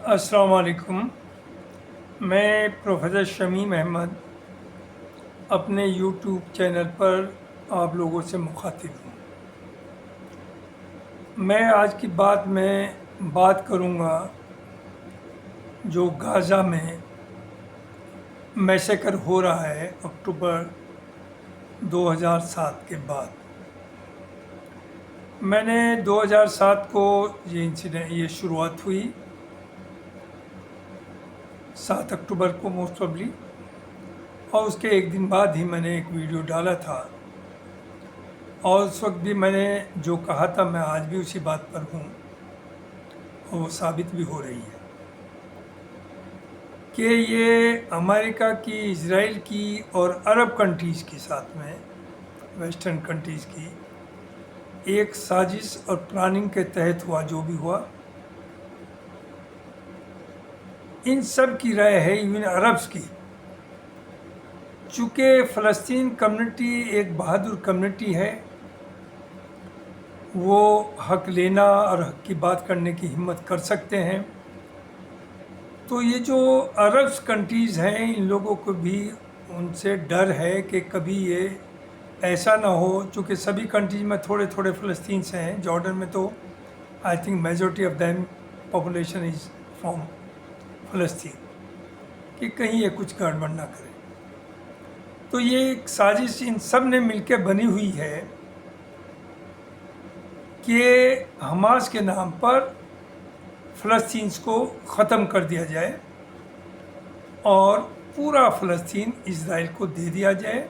अस्सलाम वालेकुम। मैं प्रोफेसर शमीम अहमद अपने यूट्यूब चैनल पर आप लोगों से मुखातिब हूँ। मैं आज की बात में बात करूँगा जो गाज़ा में मैसेकर हो रहा है अक्टूबर 2007 के बाद। मैंने 2007 को ये शुरुआत हुई 7 अक्टूबर को मोस्ट प्रॉब्ली, और उसके एक दिन बाद ही मैंने एक वीडियो डाला था। और उस वक्त भी मैंने जो कहा था मैं आज भी उसी बात पर हूँ और वो साबित भी हो रही है कि ये अमेरिका की, इज़राइल की और अरब कंट्रीज़ के साथ में, वेस्टर्न कंट्रीज़ की एक साजिश और प्लानिंग के तहत हुआ जो भी हुआ। इन सब की राय है, इवन अरब्स की, चूँकि फ़लस्तीन कम्युनिटी एक बहादुर कम्युनिटी है, वो हक लेना और हक की बात करने की हिम्मत कर सकते हैं। तो ये जो अरब्स कंट्रीज़ हैं, इन लोगों को भी उनसे डर है कि कभी ये ऐसा ना हो, चूँकि सभी कंट्रीज में थोड़े थोड़े फ़लस्तीन से हैं। जॉर्डन में तो I think majority of them population is from फ़लस्तीन, कि कहीं ये कुछ गड़बड़ ना करे। तो ये एक साजिश इन सब ने मिलकर बनी हुई है कि हमास के नाम पर फ़लस्तीन को ख़त्म कर दिया जाए और पूरा फ़लस्तीन इज़राइल को दे दिया जाए।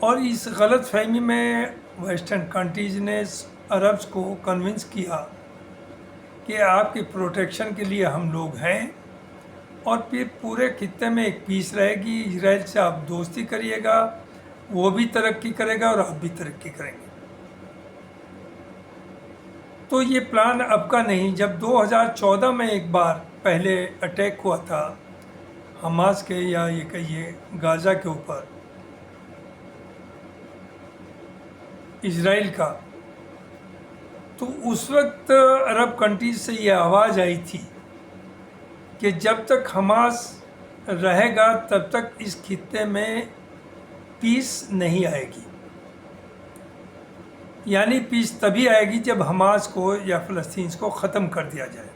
और इस गलत फहमी में वेस्टर्न कंट्रीज़ ने अरब्स को कन्विंस किया कि आपकी प्रोटेक्शन के लिए हम लोग हैं, और फिर पूरे खित्ते में एक पीस रहेगी। इज़राइल से आप दोस्ती करिएगा, वो भी तरक्की करेगा और आप भी तरक्की करेंगे। तो ये प्लान अब का नहीं। जब 2014 में एक बार पहले अटैक हुआ था हमास के, या ये कहिए गाज़ा के ऊपर, इज़राइल का, तो उस वक्त अरब कंट्रीज से ये आवाज़ आई थी कि जब तक हमास रहेगा तब तक इस खित्ते में पीस नहीं आएगी। यानी पीस तभी आएगी जब हमास को या फ़लस्तीन को ख़त्म कर दिया जाए।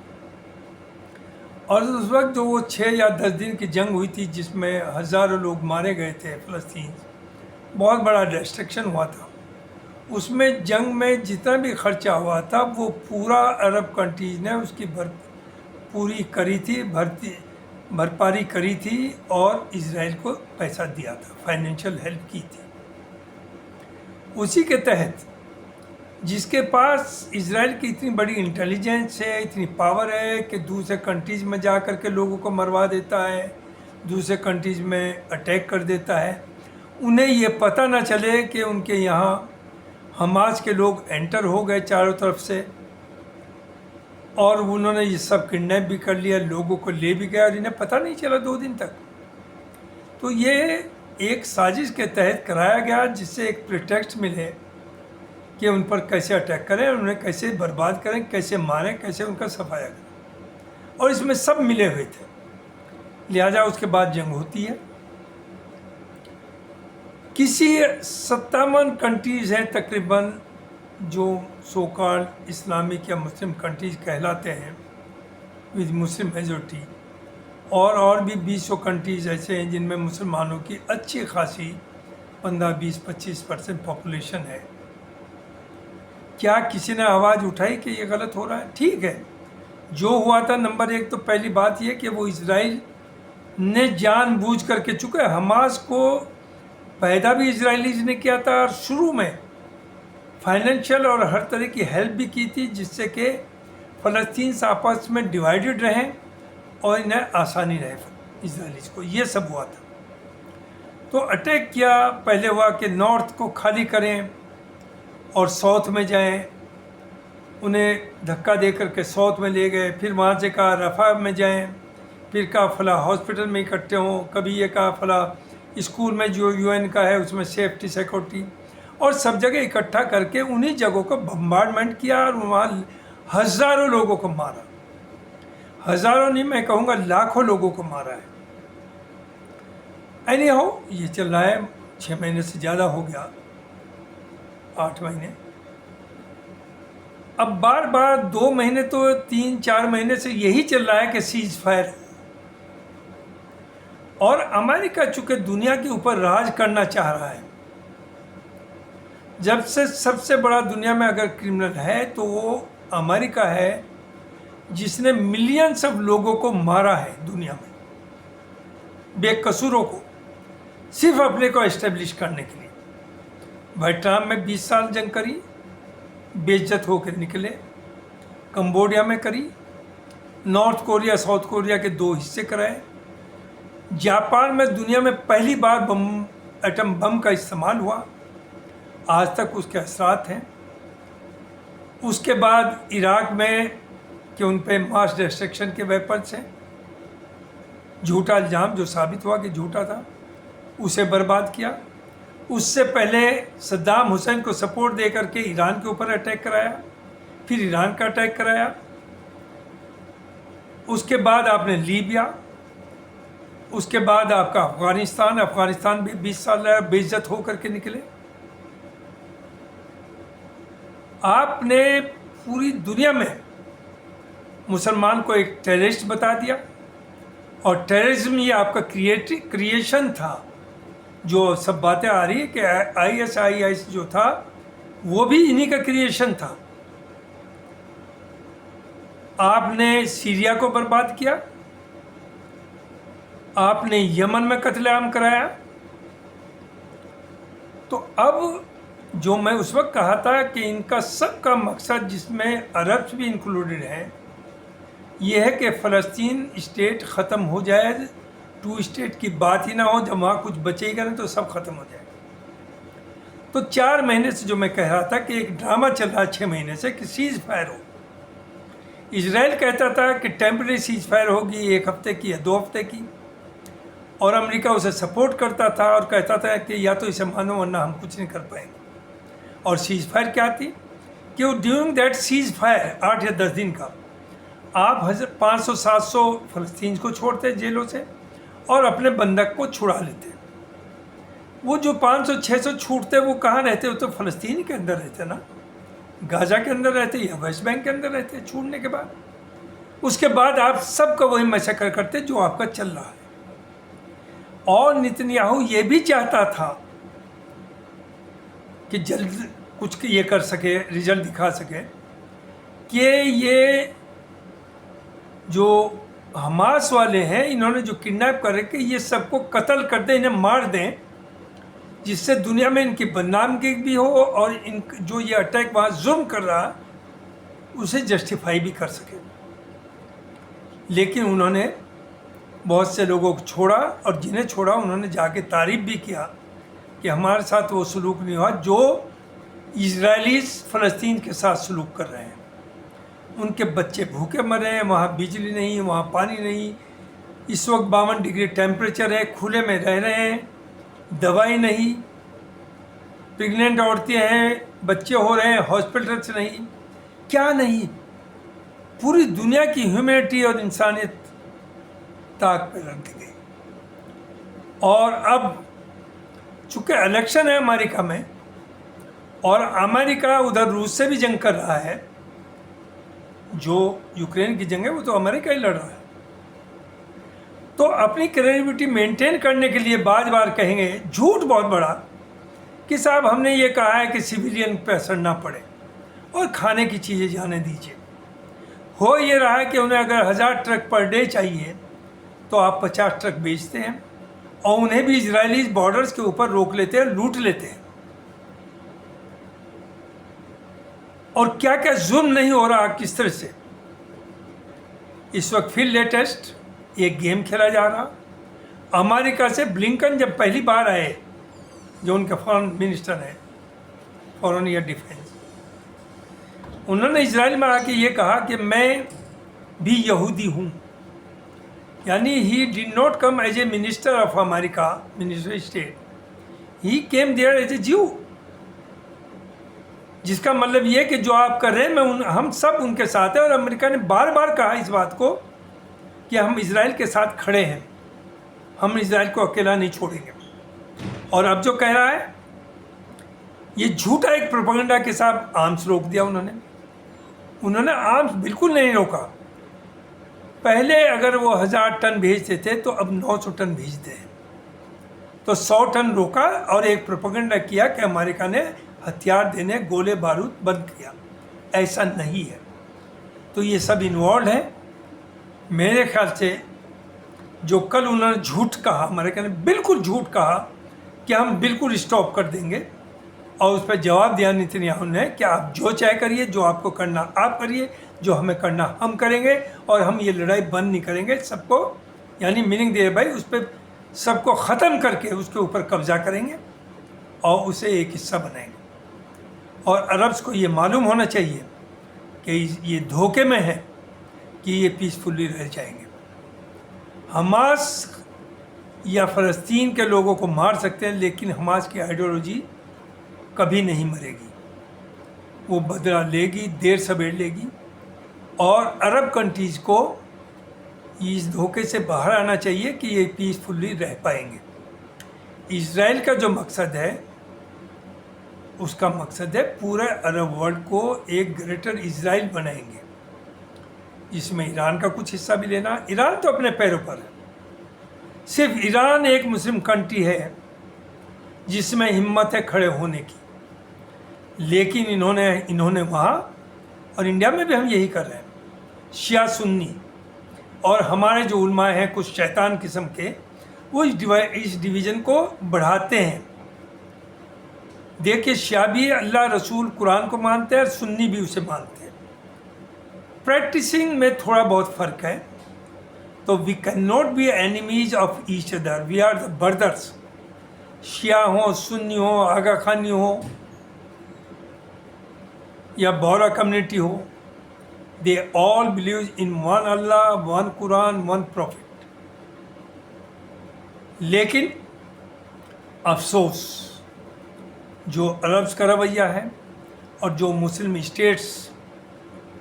और उस वक्त जो वो 6 या 10 दिन की जंग हुई थी जिसमें हज़ारों लोग मारे गए थे फ़लस्तीन, बहुत बड़ा डिस्ट्रक्शन हुआ था। उसमें जंग में जितना भी खर्चा हुआ था वो पूरा अरब कंट्रीज़ ने उसकी पूरी करी थी, भरपाई करी थी और इज़राइल को पैसा दिया था, फाइनेंशियल हेल्प की थी। उसी के तहत जिसके पास इज़राइल की इतनी बड़ी इंटेलिजेंस है, इतनी पावर है कि दूसरे कंट्रीज़ में जा कर के लोगों को मरवा देता है, दूसरे कंट्रीज़ में अटैक कर देता है, उन्हें ये पता ना चले कि उनके यहाँ हमास के लोग एंटर हो गए चारों तरफ से, और उन्होंने ये सब किडनैप भी कर लिया, लोगों को ले भी गया और इन्हें पता नहीं चला 2 दिन तक। तो ये एक साजिश के तहत कराया गया जिससे एक प्रिटेक्स्ट मिले कि उन पर कैसे अटैक करें, उन्हें कैसे बर्बाद करें, कैसे मारें, कैसे उनका सफाया करें। और इसमें सब मिले हुए थे, लिहाजा उसके बाद जंग होती है। किसी 57 कंट्रीज़ हैं तकरीबन जो सो कॉल्ड इस्लामिक या मुस्लिम कंट्रीज़ कहलाते हैं विद मुस्लिम मेजॉरिटी, और भी 20 कंट्रीज़ ऐसे हैं जिनमें मुसलमानों की अच्छी खासी 15, 20, 25% पॉपुलेशन है। क्या किसी ने आवाज़ उठाई कि ये गलत हो रहा है? ठीक है, जो हुआ था, नंबर 1 तो पहली बात ये कि वो इज़राइल ने जानबूझ करके, चुका है हमास को पैदा भी इजरायलीज ने किया था और शुरू में फाइनेंशियल और हर तरह की हेल्प भी की थी जिससे कि फ़लस्तीन आपस में डिवाइडेड रहें और इन्हें आसानी रहे इजरायलीज को। ये सब हुआ था। तो अटैक किया, पहले हुआ कि नॉर्थ को खाली करें और साउथ में जाएं, उन्हें धक्का दे करके साउथ में ले गए। फिर वहाँ से कहा रफ़ा में जाएं, फिर कहा फला हॉस्पिटल में इकट्ठे हों, कभी ये कहा फला स्कूल में जो यूएन का है उसमें सेफ्टी सिक्योरिटी, और सब जगह इकट्ठा करके उन्हीं जगहों को बम्बार्डमेंट किया और वहाँ हज़ारों लोगों को मारा। हज़ारों नहीं, मैं कहूँगा लाखों लोगों को मारा है। एनी हाउ ये चल रहा है, 6 महीने से ज़्यादा हो गया, 8 महीने। अब बार बार 2 महीने तो 3-4 महीने से यही चल रहा है कि सीज फायर, और अमेरिका चूंकि दुनिया के ऊपर राज करना चाह रहा है, जब से सबसे बड़ा दुनिया में अगर क्रिमिनल है तो वो अमेरिका है, जिसने मिलियंस ऑफ लोगों को मारा है दुनिया में, बेकसूरों को, सिर्फ अपने को एस्टेब्लिश करने के लिए। वियतनाम में 20 साल जंग करी, बेइज्जत होकर निकले। कंबोडिया में करी, नॉर्थ कोरिया साउथ कोरिया के 2 हिस्से कराए। जापान में दुनिया में पहली बार एटम बम का इस्तेमाल हुआ, आज तक उसके असरात हैं। उसके बाद इराक में कि उन पे मास डिस्ट्रक्शन के वेपन्स हैं, झूठा इल्ज़ाम जो साबित हुआ कि झूठा था, उसे बर्बाद किया। उससे पहले सद्दाम हुसैन को सपोर्ट दे करके ईरान के ऊपर अटैक कराया, फिर ईरान का अटैक कराया। उसके बाद आपने लीबिया, उसके बाद आपका अफ़गानिस्तान भी 20 साल रहा, बेइज्जत होकर के निकले। आपने पूरी दुनिया में मुसलमान को एक टेररिस्ट बता दिया, और टेररिज्म ये आपका क्रिएशन था। जो सब बातें आ रही है कि ISIS जो था वो भी इन्हीं का क्रिएशन था। आपने सीरिया को बर्बाद किया, आपने यमन में कत्लेआम कराया। तो अब जो मैं उस वक्त कहा था कि इनका सबका मकसद, जिसमें अरब्स भी इंक्लूडेड हैं, ये है कि फ़लस्तीन स्टेट ख़त्म हो जाए, 2 स्टेट की बात ही ना हो। जब वहाँ कुछ बचेगा ना तो सब ख़त्म हो जाएगा। तो 4 महीने से जो मैं कह रहा था कि एक ड्रामा चल रहा है 6 महीने से कि सीज़ फायर हो। इजराइल कहता था कि टेम्परेरी सीज़ फायर होगी 1 हफ्ते की या 2 हफ्ते की, और अमेरिका उसे सपोर्ट करता था और कहता था कि या तो इसे मानो वरना हम कुछ नहीं कर पाएंगे। और सीज़ फायर क्या थी कि वो ड्यूरिंग दैट सीज़ फायर 8 या 10 दिन का आप 500-700 फ़लस्तीन को छोड़ते जेलों से और अपने बंधक को छुड़ा लेते। वो जो 500-600 छूटते वो कहाँ रहते? वो तो फ़लस्तीन के अंदर रहते ना, गाज़ा के अंदर रहते या वेस्ट बैंक के अंदर रहते छूटने के बाद। उसके बाद आप सबका वही मैसेकर करते जो आपका चल रहा है। और नेतन्याहू ये भी चाहता था कि जल्द कुछ ये कर सके, रिजल्ट दिखा सके कि ये जो हमास वाले हैं, इन्होंने जो किडनैप कर रखे, ये सबको कत्ल कर दें, इन्हें मार दें, जिससे दुनिया में इनकी बदनामी भी हो और इन जो ये अटैक वहाँ जुल्म कर रहा उसे जस्टिफाई भी कर सके। लेकिन उन्होंने बहुत से लोगों को छोड़ा, और जिन्हें छोड़ा उन्होंने जाके तारीफ़ भी किया कि हमारे साथ वो सलूक नहीं हुआ जो इजरायलीज़ फ़लस्तीन के साथ सलूक कर रहे हैं। उनके बच्चे भूखे मरे हैं, वहाँ बिजली नहीं, वहाँ पानी नहीं, इस वक्त 52 डिग्री टेम्परेचर है, खुले में रह रहे हैं, दवाई नहीं, प्रेग्नेंट औरतें हैं, बच्चे हो रहे हैं, हॉस्पिटल्स नहीं, क्या नहीं, पूरी दुनिया की ह्यूमैनिटी और इंसानियत ताक पे रख दी गई। और अब चूँकि इलेक्शन है अमेरिका में, और अमेरिका उधर रूस से भी जंग कर रहा है, जो यूक्रेन की जंग है वो तो अमेरिका ही लड़ रहा है, तो अपनी क्रेडिबिलिटी मेंटेन करने के लिए बार बार कहेंगे झूठ बहुत बड़ा कि साहब हमने ये कहा है कि सिविलियन पे असर ना पड़े और खाने की चीज़ें जाने दीजिए। हो ये रहा है कि उन्हें अगर 1000 ट्रक पर डे चाहिए तो आप 50 ट्रक बेचते हैं, और उन्हें भी इजरायली बॉर्डर्स के ऊपर रोक लेते हैं, लूट लेते हैं। और क्या क्या जुल्म नहीं हो रहा किस तरह से। इस वक्त फिर लेटेस्ट एक गेम खेला जा रहा। अमेरिका से ब्लिंकन जब पहली बार आए, जो उनके फॉरेन मिनिस्टर हैं, फॉरेन या डिफेंस, उन्होंने इजराइल में आके ये कहा कि मैं भी यहूदी हूँ। यानी he did not come as a minister of America, minister state, he came there as a Jew. जिसका मतलब ये कि जो आप कर रहे हैं हम सब उनके साथ हैं। और अमेरिका ने बार बार कहा इस बात को कि हम इजराइल के साथ खड़े हैं, हम इजराइल को अकेला नहीं छोड़ेंगे। और अब जो कह रहा है ये झूठा एक प्रोपेगेंडा के साथ आर्म्स रोक दिया उन्होंने आर्म्स बिल्कुल नहीं रोका। पहले अगर वो 1000 टन भेजते थे तो अब 900 टन भेजते हैं, तो 100 टन रोका और एक प्रोपेगेंडा किया कि अमेरिका ने हथियार देने, गोले बारूद बंद किया। ऐसा नहीं है। तो ये सब इन्वॉल्व है। मेरे ख्याल से जो कल उन्होंने झूठ कहा, अमेरिका ने बिल्कुल झूठ कहा कि हम बिल्कुल स्टॉप कर देंगे, और उस पर जवाब दिया नेतन्याहू ने कि आप जो चाहे करिए, जो आपको करना आप करिए, जो हमें करना हम करेंगे, और हम ये लड़ाई बंद नहीं करेंगे। सबको यानी मीनिंग दे भाई उस पर सबको ख़त्म करके उसके ऊपर कब्जा करेंगे और उसे एक हिस्सा बनाएंगे। और अरब्स को ये मालूम होना चाहिए कि ये धोखे में है कि ये पीसफुली रह जाएंगे। हमास या फ़लस्तीन के लोगों को मार सकते हैं, लेकिन हमास की आइडियोलॉजी कभी नहीं मरेगी। वो बदला लेगी, देर सवेर लेगी। और अरब कंट्रीज़ को इस धोखे से बाहर आना चाहिए कि ये पीसफुली रह पाएंगे। इजराइल का जो मकसद है, उसका मकसद है पूरे अरब वर्ल्ड को एक ग्रेटर इजराइल बनाएंगे, जिसमें ईरान का कुछ हिस्सा भी लेना। ईरान तो अपने पैरों पर है। सिर्फ ईरान एक मुस्लिम कंट्री है जिसमें हिम्मत है खड़े होने की, लेकिन इन्होंने वहाँ, और इंडिया में भी हम यही कर रहे हैं, शिया सुन्नी और हमारे जो उलमा हैं कुछ शैतान किस्म के, वो इस डिवीज़न को बढ़ाते हैं। देखिए, शिया भी अल्लाह रसूल कुरान को मानते हैं और सुन्नी भी उसे मानते हैं। प्रैक्टिसिंग में थोड़ा बहुत फ़र्क है। तो we can not be enemies of each other, we are the brothers. शिया हो, सुन्नी हो, आगा खानी हो या बोरा कम्युनिटी हो, they all believe in one Allah, one Quran, one profit. लेकिन अफसोस जो अरब्स का रवैया है और जो मुस्लिम स्टेट्स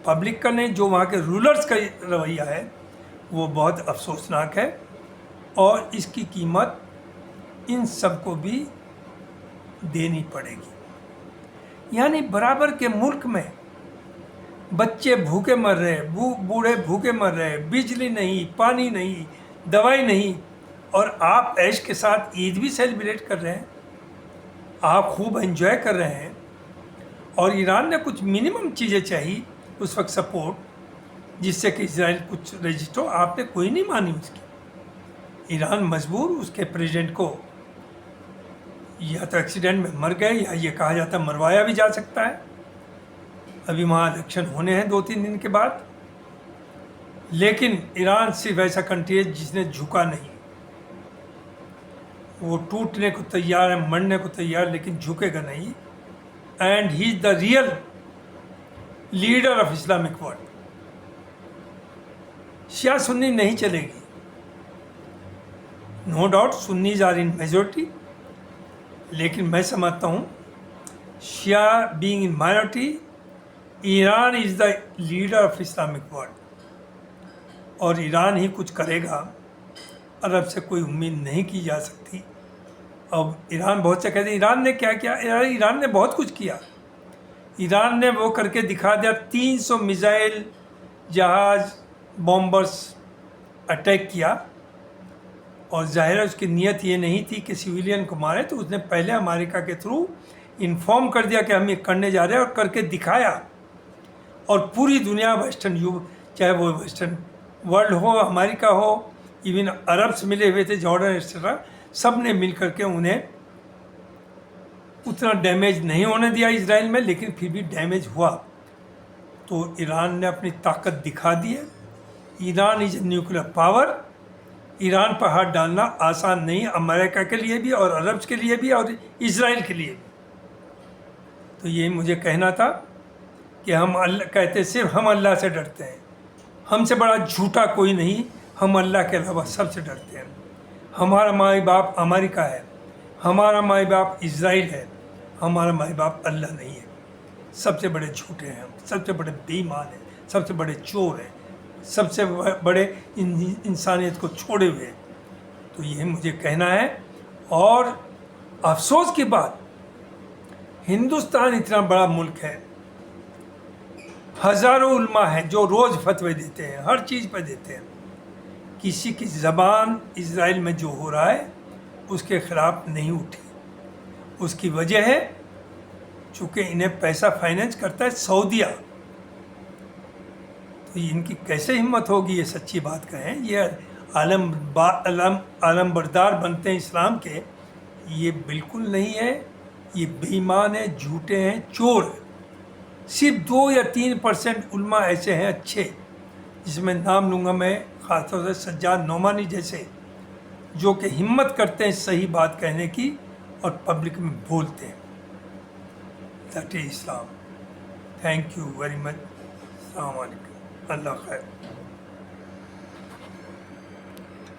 पब्लिक का नहीं, जो वहाँ के रूलर्स का रवैया है, वो बहुत अफसोसनाक है। और इसकी कीमत इन सबको भी देनी पड़ेगी। यानी बराबर के मुल्क में बच्चे भूखे मर रहे, बूढ़े भूखे मर रहे, बिजली नहीं, पानी नहीं, दवाई नहीं, और आप ऐश के साथ ईद भी सेलिब्रेट कर रहे हैं, आप खूब एंजॉय कर रहे हैं। और ईरान ने कुछ मिनिमम चीज़ें चाहिए उस वक्त सपोर्ट, जिससे कि इजराइल कुछ रजिस्ट हो, आपने कोई नहीं मानी उसकी। ईरान मजबूर, उसके प्रेसिडेंट को या तो एक्सीडेंट में मर गए, या ये कहा जाता है मरवाया भी जा सकता है। अभी वहाँ इलेक्शन होने हैं 2-3 दिन के बाद। लेकिन ईरान सिर्फ ऐसा कंट्री है जिसने झुका नहीं। वो टूटने को तैयार है, मरने को तैयार, लेकिन झुकेगा नहीं। And he is the real leader of Islamic world. शिया सुन्नी नहीं चलेगी, no doubt Sunnis are in majority, लेकिन मैं समझता हूँ शिया being in minority, Iran is the leader of Islamic world और ईरान ही कुछ करेगा। अरब से कोई उम्मीद नहीं की जा सकती। अब ईरान बहुत से कहते हैं ईरान ने क्या किया, ईरान ने बहुत कुछ किया। ईरान ने वो करके दिखा दिया, 300 मिसाइल, जहाज़, बॉम्बर्स अटैक किया। और ज़ाहिर है उसकी नीयत ये नहीं थी कि सिविलियन को मारे, तो उसने पहले अमेरिका के थ्रू इन्फॉर्म कर दिया कि हम ये करने जा रहे हैं, और करके दिखाया। और पूरी दुनिया, वेस्टर्न युग, चाहे वो वेस्टर्न वर्ल्ड हो, अमेरिका हो, इवन अरब्स मिले हुए थे, जॉर्डन एक्सेट्रा, सब ने मिल करके उन्हें उतना डैमेज नहीं होने दिया इजराइल में, लेकिन फिर भी डैमेज हुआ। तो ईरान ने अपनी ताकत दिखा दी है। Iran is nuclear power. Iran पर हाथ डालना आसान नहीं, अमेरिका के लिए भी और अरब्स के लिए भी और इजराइल के लिए भी। तो ये मुझे कहना था कि हम अल्लाह कहते, सिर्फ हम अल्लाह से डरते हैं, हमसे बड़ा झूठा कोई नहीं, हम अल्लाह के अलावा सबसे डरते हैं। हमारा माई बाप अमेरिका है, हमारा माई बाप इजराइल है, हमारा माई बाप अल्लाह नहीं है। सबसे बड़े झूठे हैं, सबसे बड़े बेईमान हैं, सबसे बड़े चोर हैं, सबसे बड़े इंसानियत को छोड़े हुए। तो ये मुझे कहना है। और अफसोस की बात, हिंदुस्तान इतना बड़ा मुल्क है, हज़ारों उल्मा हैं जो रोज़ फतवे देते हैं, हर चीज़ पर देते हैं। किसी की ज़बान इज़राइल में जो हो रहा है उसके ख़िलाफ़ नहीं उठी। उसकी वजह है चूँकि इन्हें पैसा फाइनेंस करता है सऊदिया। तो इनकी कैसे हिम्मत होगी ये सच्ची बात कहें, ये आलमबरदार बनते हैं इस्लाम के, ये बिल्कुल नहीं है। ये बेईमान है, झूठे हैं, चोर हैं। सिर्फ 2 या 3% उल्मा ऐसे हैं अच्छे, जिसमें नाम लूँगा मैं ख़ासतौर से सज्जाद नोमानी जैसे, जो कि हिम्मत करते हैं सही बात कहने की और पब्लिक में बोलते हैं। That is Islam. Thank you very much. अस्सलाम वालेकुम। अल्लाह खैर।